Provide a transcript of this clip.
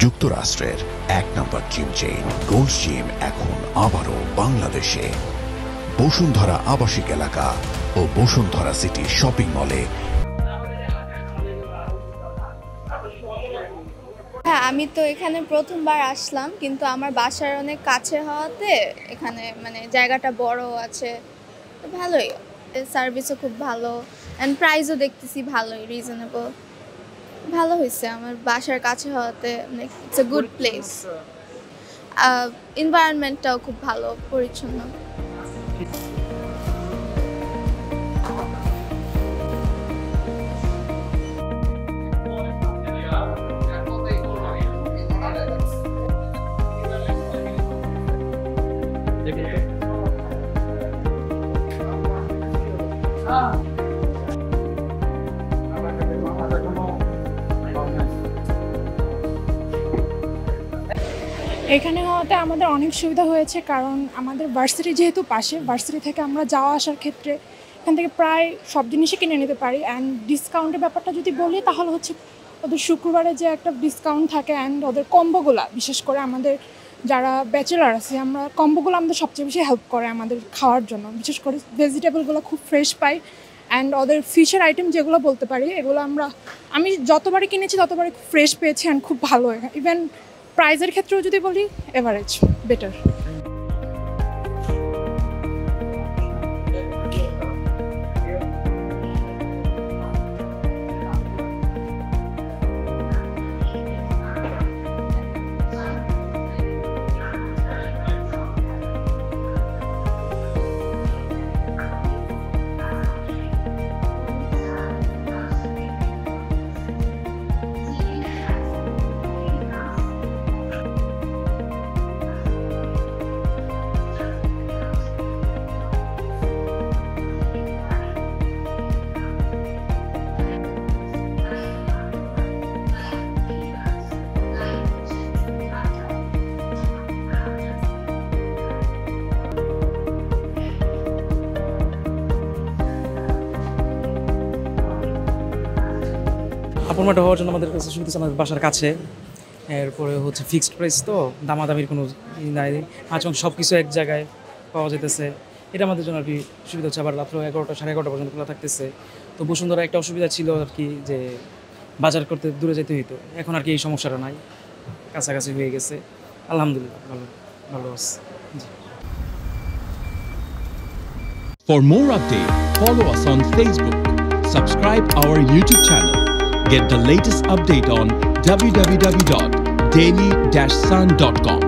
যুক্তরাষ্ট্রের এক নম্বর gym chain গোল্ডস gym এখন আবারও বাংলাদেশে বসুন্ধরা আবাসিক এলাকা ও বসুন্ধরা সিটি শপিং মলে। হ্যাঁ, আমি তো এখানে প্রথমবার আসলাম, কিন্তু আমার বাসার অনেক কাছে হওয়াতে এখানে মানে জায়গাটা বড় আছে, তো ভালোই। সার্ভিসও খুব ভালো অ্যান্ড প্রাইসও দেখতেছি ভালোই, রিজনেবল। ভালো হয়েছে আমার বাসার কাছে হওয়াতে, ইটস এ গুড প্লেস। এনভায়রনমেন্টটাও খুব ভালো, পরিচ্ছন্ন। এখানে হওয়াতে আমাদের অনেক সুবিধা হয়েছে, কারণ আমাদের ভার্সিটি যেহেতু পাশে, ভার্সিটি থেকে আমরা যাওয়া আসার ক্ষেত্রে এখান থেকে প্রায় সব জিনিসই কিনে নিতে পারি। অ্যান্ড ডিসকাউন্টের ব্যাপারটা যদি বলি তাহলে হচ্ছে ওদের শুক্রবারে যে একটা ডিসকাউন্ট থাকে, অ্যান্ড ওদের কম্বোগুলা, বিশেষ করে আমাদের যারা ব্যাচেলার আছে, আমরা কম্বোগুলো আমাদের সবচেয়ে বেশি হেল্প করে আমাদের খাওয়ার জন্য। বিশেষ করে ভেজিটেবলগুলো খুব ফ্রেশ পাই, অ্যান্ড ওদের ফিশের আইটেম যেগুলো বলতে পারি, এগুলো আমি যতবারই কিনেছি ততবারই খুব ফ্রেশ পেয়েছি অ্যান্ড খুব ভালো। ইভেন প্রাইজের ক্ষেত্রেও যদি বলি, এভারেজ বেটার। অ্যাপার্টমেন্ট হওয়ার জন্য আমাদের কাছে সুবিধা, আমাদের বাসার কাছে। এরপরে হচ্ছে ফিক্সড প্রাইস, তো দামাদামির কোনো নাই, এবং সব কিছু এক জায়গায় পাওয়া যেতেছে। এটা আমাদের জন্য আর কি সুবিধা হচ্ছে। আবার রাত্র 11টা, 11:30 পর্যন্ত খোলা থাকতেছে। তো বসুন্ধরা একটা অসুবিধা ছিল আর কি, যে বাজার করতে দূরে যেতে হইতো। এখন আর কি এই সমস্যাটা নাই, কাছাকাছি হয়ে গেছে, আলহামদুলিল্লাহ ভালো ভালো আছে। For more updates, follow us on Facebook, subscribe our YouTube channel, get the latest update on www.daily-sun.com.